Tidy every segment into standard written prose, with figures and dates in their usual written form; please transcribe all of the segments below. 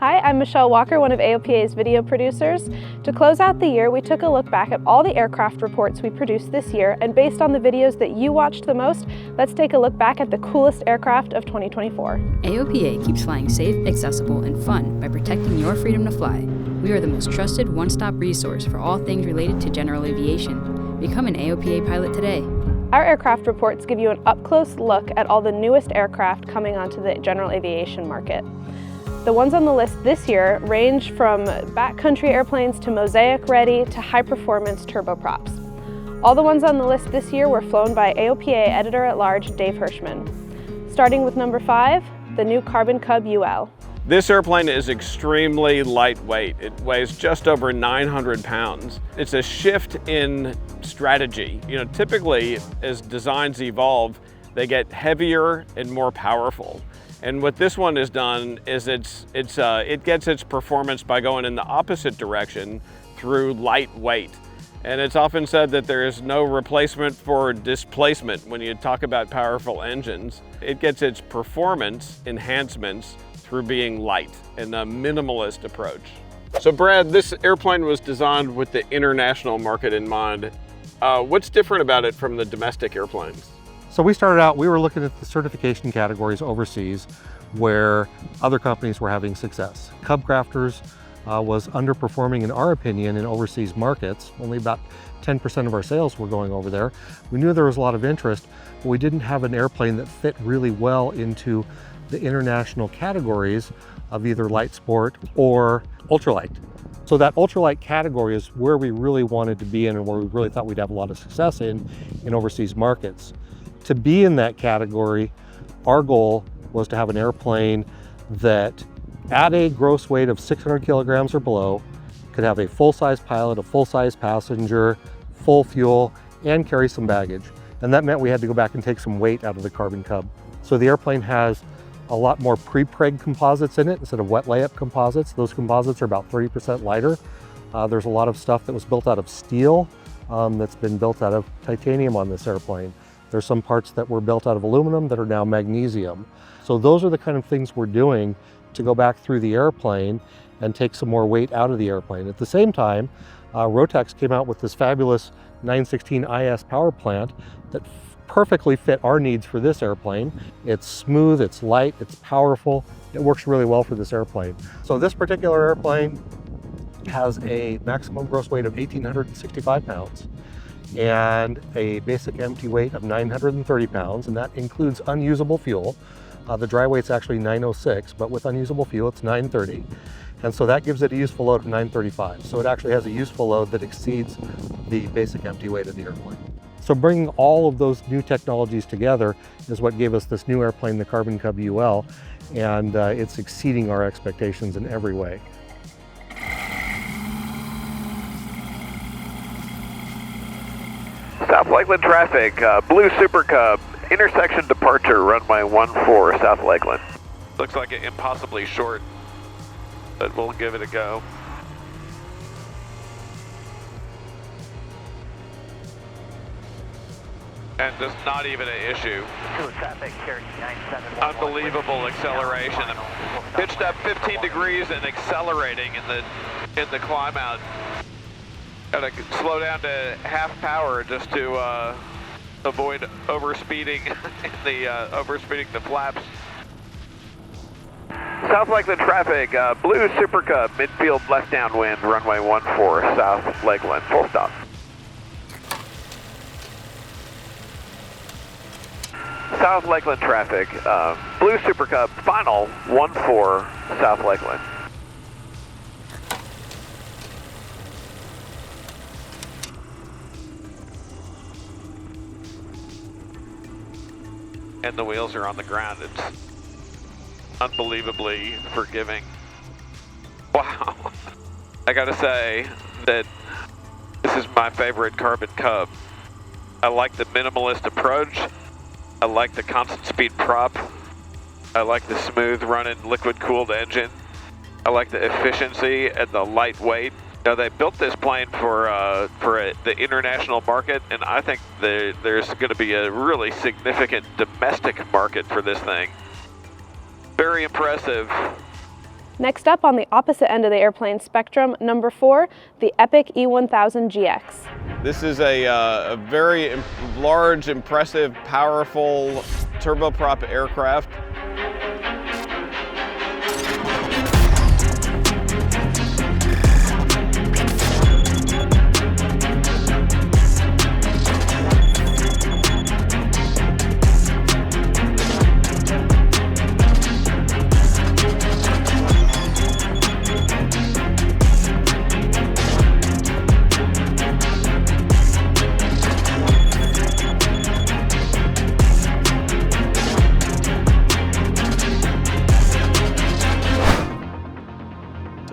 Hi, I'm Michelle Walker, one of AOPA's video producers. To close out the year, we took a look back at all the aircraft reports we produced this year, and based on the videos that you watched the most, let's take a look back at the coolest aircraft of 2024. AOPA keeps flying safe, accessible, and fun by protecting your freedom to fly. We are the most trusted one-stop resource for all things related to general aviation. Become an AOPA pilot today. Our aircraft reports give you an up-close look at all the newest aircraft coming onto the general aviation market. The ones on the list this year range from backcountry airplanes to mosaic-ready to high-performance turboprops. All the ones on the list this year were flown by AOPA Editor-at-Large Dave Hirschman. Starting with number 5, the new Cub UL. This airplane is extremely lightweight. It weighs just over 900 pounds. It's a shift in strategy. Typically as designs evolve, they get heavier and more powerful. And what this one has done is it gets its performance by going in the opposite direction through lightweight. And it's often said that there is no replacement for displacement when you talk about powerful engines. It gets its performance enhancements through being light and a minimalist approach. So Brad, this airplane was designed with the international market in mind. What's different about it from the domestic airplanes? So we started out, we were looking at the certification categories overseas where other companies were having success. Cub Crafters was underperforming in our opinion in overseas markets. Only about 10% of our sales were going over there. We knew there was a lot of interest, but we didn't have an airplane that fit really well into the international categories of either light sport or ultralight. So that ultralight category is where we really wanted to be in and where we really thought we'd have a lot of success in overseas markets. To be in that category, our goal was to have an airplane that at a gross weight of 600 kilograms or below could have a full-size pilot, a full-size passenger, full fuel, and carry some baggage. And that meant we had to go back and take some weight out of the Carbon Cub. So the airplane has a lot more pre-preg composites in it instead of wet layup composites. Those composites are about 30% lighter. There's a lot of stuff that was built out of steel that's been built out of titanium on this airplane. There's some parts that were built out of aluminum that are now magnesium. So those are the kind of things we're doing to go back through the airplane and take some more weight out of the airplane. At the same time, Rotax came out with this fabulous 916 IS power plant that perfectly fit our needs for this airplane. It's smooth, it's light, it's powerful. It works really well for this airplane. So this particular airplane has a maximum gross weight of 1,865 pounds and a basic empty weight of 930 pounds, and that includes unusable fuel. The dry weight's actually 906, but with unusable fuel, it's 930. And so that gives it a useful load of 935. So it actually has a useful load that exceeds the basic empty weight of the airplane. So bringing all of those new technologies together is what gave us this new airplane, the Cub UL, and it's exceeding our expectations in every way. South Lakeland traffic, Blue Super Cub, intersection departure, runway 14, South Lakeland. Looks like it impossibly short, but we'll give it a go. And just not even an issue. Unbelievable acceleration. Pitched up 15 degrees and accelerating in the climb out. Gotta slow down to half power just to avoid overspeeding the flaps. South Lakeland traffic, Blue Super Cub, midfield left downwind, runway 14, South Lakeland, full stop. South Lakeland traffic, Blue Super Cub, final 14, South Lakeland. And the wheels are on the ground. It's unbelievably forgiving. Wow. I gotta say that this is my favorite Carbon Cub. I like the minimalist approach. I like the constant speed prop. I like the smooth running liquid cooled engine. I like the efficiency and the lightweight. Now they built this plane for the international market, and I think there's going to be a really significant domestic market for this thing. Very impressive. Next up on the opposite end of the airplane spectrum, number 4, the epic E1000 GX. This is a very large, impressive, powerful turboprop aircraft.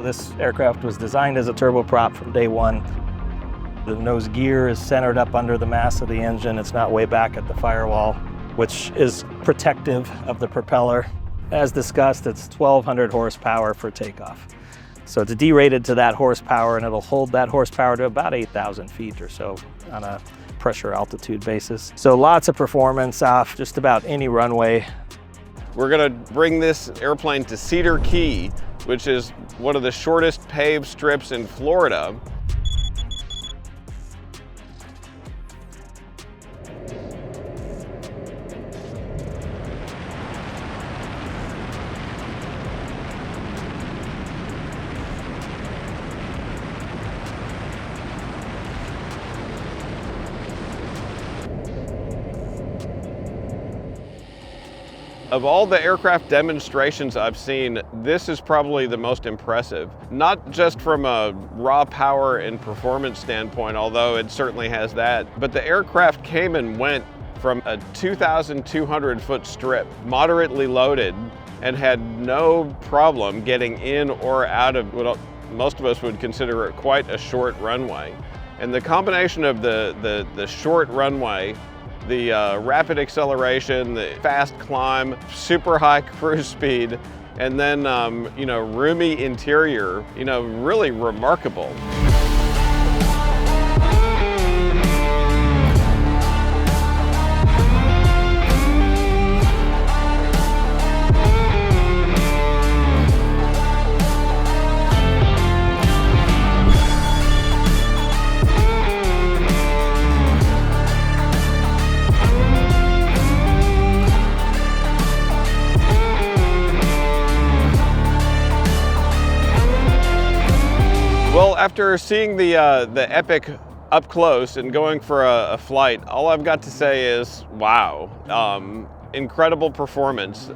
This aircraft was designed as a turboprop from day one. The nose gear is centered up under the mass of the engine. It's not way back at the firewall, which is protective of the propeller. As discussed, it's 1,200 horsepower for takeoff. So it's derated to that horsepower, and it'll hold that horsepower to about 8,000 feet or so on a pressure altitude basis. So lots of performance off just about any runway. We're going to bring this airplane to Cedar Key, which is one of the shortest paved strips in Florida. Of all the aircraft demonstrations I've seen, this is probably the most impressive. Not just from a raw power and performance standpoint, although it certainly has that, but the aircraft came and went from a 2,200 foot strip, moderately loaded, and had no problem getting in or out of what most of us would consider quite a short runway. And the combination of the short runway, the rapid acceleration, the fast climb, super high cruise speed, and then roomy interior, really remarkable. Well, after seeing the Epic up close and going for a flight, all I've got to say is, wow. Incredible performance.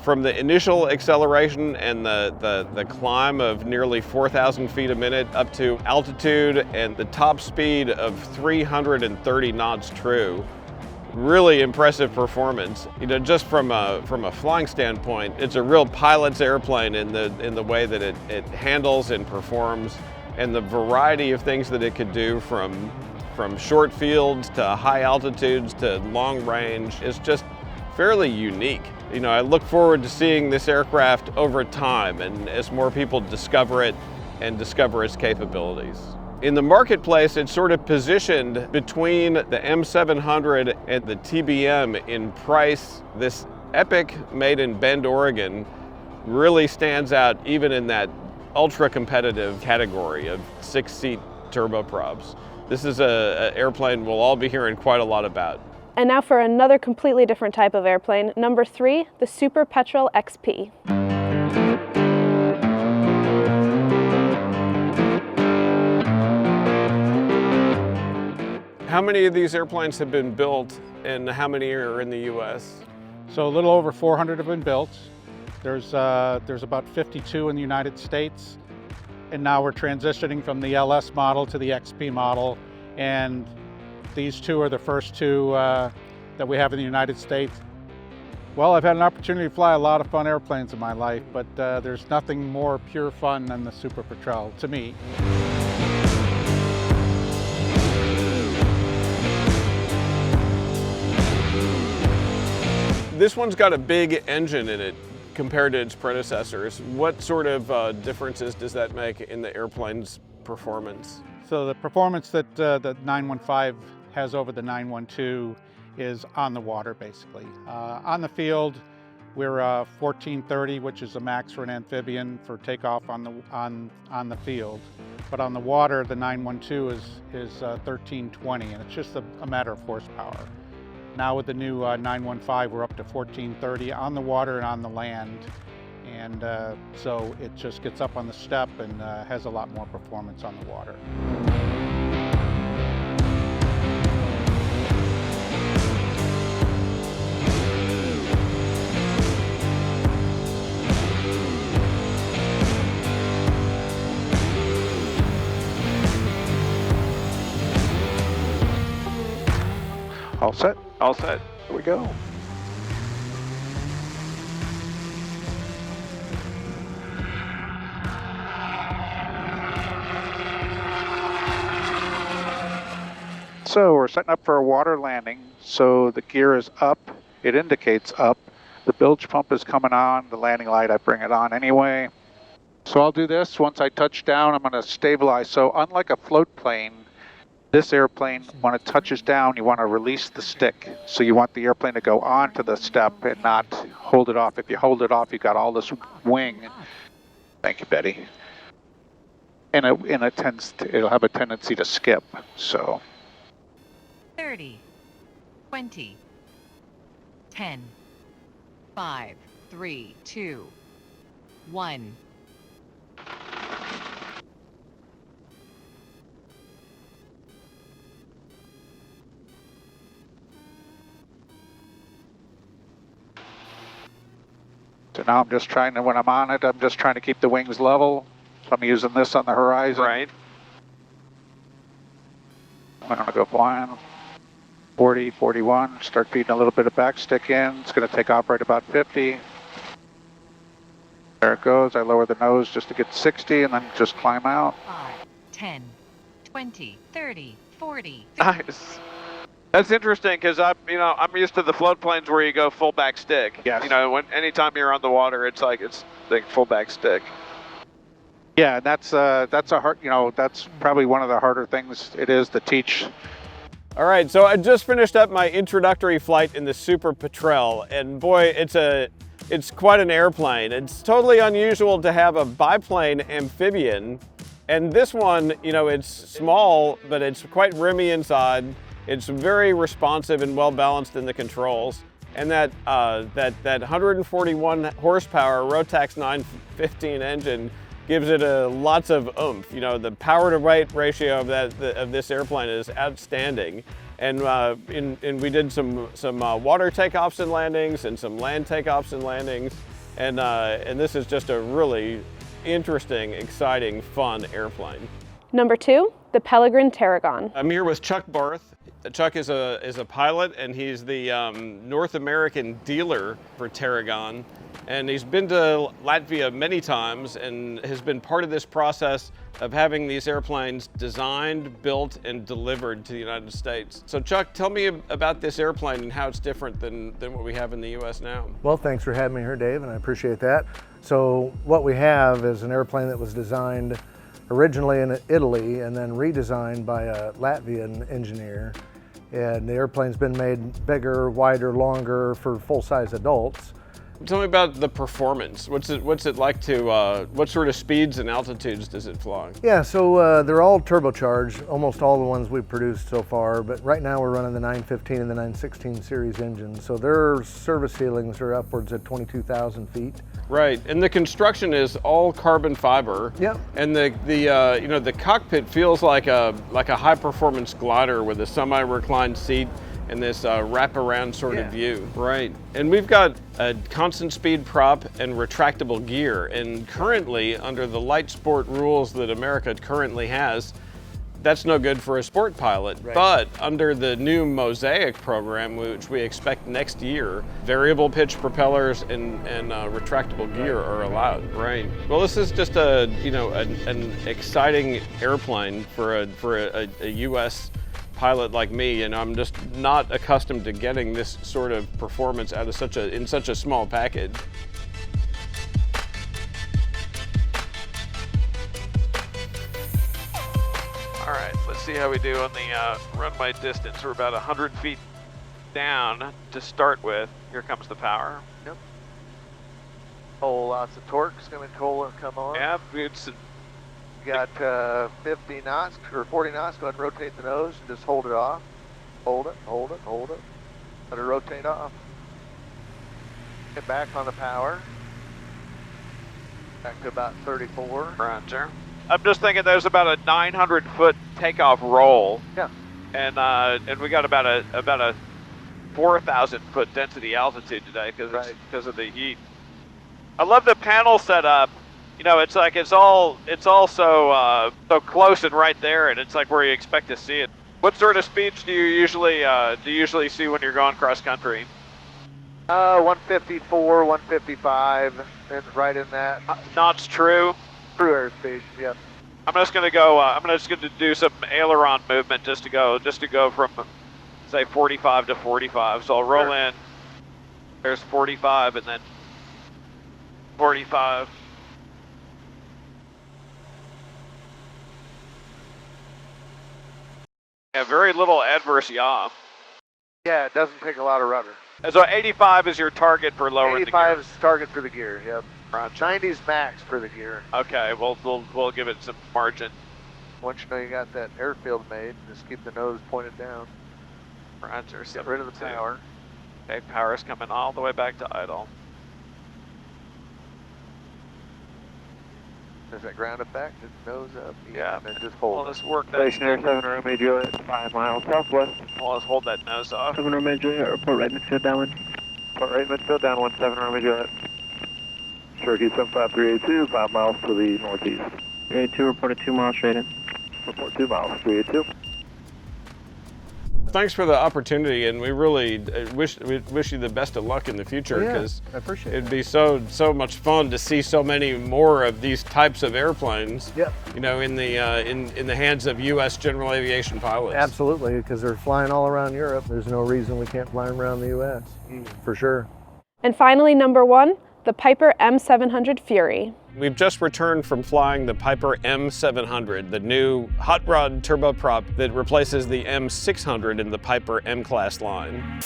From the initial acceleration and the climb of nearly 4,000 feet a minute up to altitude and the top speed of 330 knots true. Really impressive performance. Just from a flying standpoint, it's a real pilot's airplane in the way that it handles and performs, and the variety of things that it could do from short fields to high altitudes to long range is just fairly unique. I look forward to seeing this aircraft over time and as more people discover it and discover its capabilities. In the marketplace, it's sort of positioned between the M700 and the TBM in price. This Epic made in Bend, Oregon really stands out even in that ultra competitive category of 6-seat turboprops. This is an airplane we'll all be hearing quite a lot about. And now for another completely different type of airplane, number 3, the Super Petrel XP. How many of these airplanes have been built and how many are in the US? So a little over 400 have been built. There's about 52 in the United States. And now we're transitioning from the LS model to the XP model. And these two are the first two that we have in the United States. Well, I've had an opportunity to fly a lot of fun airplanes in my life, but there's nothing more pure fun than the Super Petrel to me. This one's got a big engine in it compared to its predecessors. What sort of differences does that make in the airplane's performance? So the performance that the 915 has over the 912 is on the water, basically. On the field, We're 1430, which is the max for an amphibian for takeoff on the field. But on the water, the 912 is 1320, and it's just a matter of horsepower. Now with the new 915, we're up to 1430 on the water and on the land. And so it just gets up on the step and has a lot more performance on the water. All set? All set. Here we go. So we're setting up for a water landing. So the gear is up. It indicates up. The bilge pump is coming on. The landing light, I bring it on anyway. So I'll do this. Once I touch down, I'm going to stabilize. So unlike a float plane, this airplane, when it touches down, you want to release the stick. So you want the airplane to go onto the step and not hold it off. If you hold it off, you've got all this wing. Thank you, Betty. And it'll have a tendency to skip. So 30, 20, 10, 5, 3, 2, 1. So now I'm just trying to, when I'm on it, I'm just trying to keep the wings level. So I'm using this on the horizon. Right. I'm going to go flying. 40, 41, start feeding a little bit of backstick in. It's going to take off right about 50. There it goes. I lower the nose just to get 60 and then just climb out. 5, 10, 20, 30, 40. 50. Nice. That's interesting because I'm used to the float planes where you go full back stick. Yes. You know, anytime you're on the water, it's like full back stick. Yeah, that's a hard, that's probably one of the harder things it is to teach. All right, so I just finished up my introductory flight in the Super Petrel, and boy, it's quite an airplane. It's totally unusual to have a biplane amphibian, and this one, it's small, but it's quite roomy inside. It's very responsive and well balanced in the controls, and that 141 horsepower Rotax 915 engine gives it lots of oomph. The power to weight ratio of this airplane is outstanding, and we did some water takeoffs and landings and some land takeoffs and landings, and this is just a really interesting, exciting, fun airplane. Number 2, the Pelgrin Teragon. I'm here with Chuck Barth. Chuck is a pilot, and he's the North American dealer for Teragon. And he's been to Latvia many times and has been part of this process of having these airplanes designed, built, and delivered to the United States. So Chuck, tell me about this airplane and how it's different than what we have in the US now. Well, thanks for having me here, Dave, and I appreciate that. So what we have is an airplane that was designed originally in Italy and then redesigned by a Latvian engineer. And the airplane's been made bigger, wider, longer for full-size adults. Tell me about the performance. What's it like to, what sort of speeds and altitudes does it fly? Yeah, so they're all turbocharged, almost all the ones we've produced so far, but right now we're running the 915 and the 916 series engines. So their service ceilings are upwards of 22,000 feet. Right, and the construction is all carbon fiber. Yep. And the cockpit feels like a high performance glider with a semi-reclined seat and this wraparound sort of view. Right. And we've got a constant speed prop and retractable gear. And currently, under the light sport rules that America currently has, that's no good for a sport pilot. Right. But under the new Mosaic program, which we expect next year, variable pitch propellers and retractable gear are allowed. Right. Well, this is just an exciting airplane for a U.S. pilot like me, and I'm just not accustomed to getting this sort of performance out of in such a small package. All right, let's see how we do on the runway distance. We're about 100 feet down to start with. Here comes the power. Yep. Oh, lots of torque's going to come on. Yeah, it's You got 50 knots or 40 knots. Go ahead and rotate the nose and just hold it off. Hold it, hold it, hold it. Let it rotate off. Get back on the power. Back to about 34. Roger. I'm just thinking there's about a 900-foot takeoff roll. Yeah. And we got about a 4,000-foot density altitude today because of the heat. I love the panel setup. You know, it's like it's all so close and right there, and it's like where you expect to see it. What sort of speeds do you usually see when you're going cross country? 154, 155, and right in that. Knots true. True airspeed. Yep. I'm just gonna go. I'm just gonna do some aileron movement just to go from say 45 to 45. So I'll roll in. There's 45 and then 45. Yeah, very little adverse yaw. Yeah, it doesn't take a lot of rudder. And so 85 is your target for lowering the gear. 85 is target for the gear, yep. Roger. 90's max for the gear. Okay, we'll give it some margin. Once you know you got that airfield made, just keep the nose pointed down. Roger. Get rid of the power. Okay, power's coming all the way back to idle. There's that ground effect, just nose up. Yeah. And then just hold. Well, let's work that. Stationary 7 Romeo Juliet, 5 miles southwest. Well, let's hold that nose off. 7 Romeo Juliet, report right midfield downwind. Report right midfield downwind, 7 Romeo Juliet. Cherokee 75382, 5 miles to the northeast. 382, reported 2 miles straight in. Report 2 miles, 382. Thanks for the opportunity, and we really wish you the best of luck in the future, because I appreciate it'd be so much fun to see so many more of these types of airplanes. Yep. You know, in the hands of U.S. general aviation pilots. Absolutely, because they're flying all around Europe. There's no reason we can't fly them around the U.S. For sure. And finally, number 1, the Piper M700 Fury. We've just returned from flying the Piper M700, the new hot rod turboprop that replaces the M600 in the Piper M-Class line.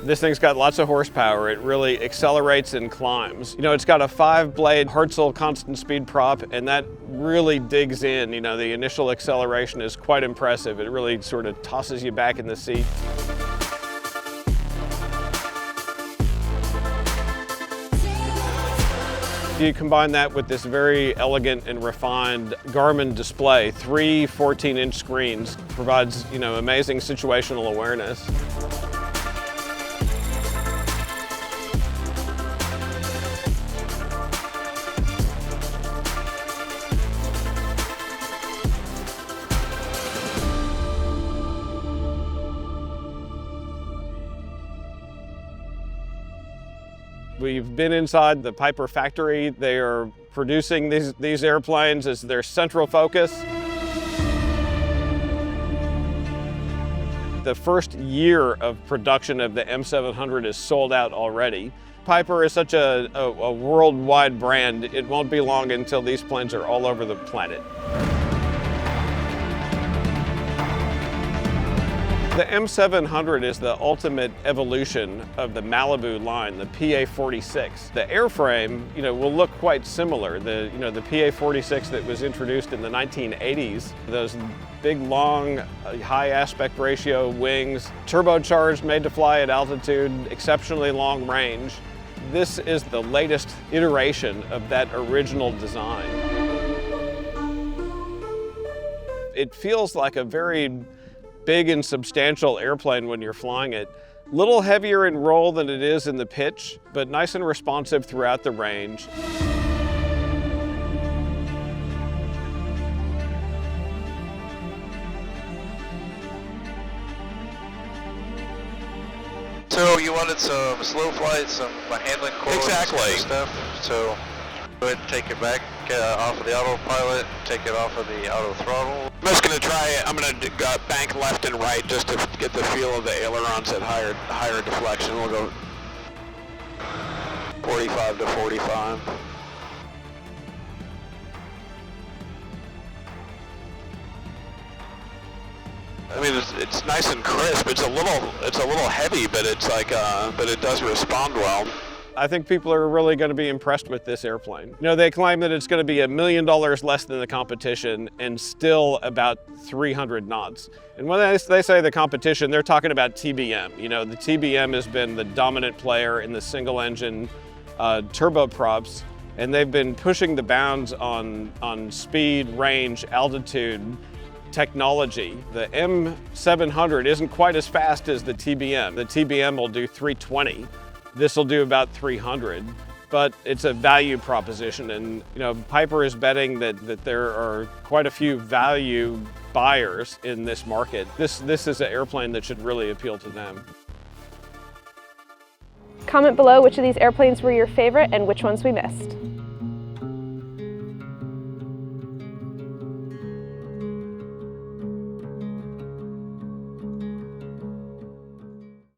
This thing's got lots of horsepower. It really accelerates and climbs. You know, it's got a 5-blade Hartzell constant speed prop, and that really digs in. You know, the initial acceleration is quite impressive. It really sort of tosses you back in the seat. You combine that with this very elegant and refined Garmin display. 3 14-inch screens provides, you know, amazing situational awareness. We've been inside the Piper factory. They are producing these airplanes as their central focus. The first year of production of the M700 is sold out already. Piper is such a worldwide brand, it won't be long until these planes are all over the planet. The M700 is the ultimate evolution of the Malibu line, the PA-46. The airframe, you know, will look quite similar. The PA-46 that was introduced in the 1980s, those big, long, high aspect ratio wings, turbocharged, made to fly at altitude, exceptionally long range. This is the latest iteration of that original design. It feels like a very big and substantial airplane when you're flying it. Little heavier in roll than it is in the pitch, but nice and responsive throughout the range. So you wanted some slow flight, some handling course, Exactly. stuff. So go ahead and take it back off of the autopilot, take it off of the auto throttle. I'm just going to try it. I'm going to bank left and right just to get the feel of the ailerons at higher deflection. We'll go. 45 to 45. I mean, it's nice and crisp. It's a little heavy, but it's like, but it does respond well. I think people are really going to be impressed with this airplane. You know, they claim that it's going to be $1 million less than the competition and still about 300 knots. And when they say the competition, they're talking about TBM. You know, the TBM has been the dominant player in the single engine turboprops, and they've been pushing the bounds on speed, range, altitude, technology. The M700 isn't quite as fast as the TBM. The TBM will do 320. This will do about 300, but it's a value proposition, and you know, Piper is betting that there are quite a few value buyers in this market. This is an airplane that should really appeal to them. Comment below which of these airplanes were your favorite and which ones we missed.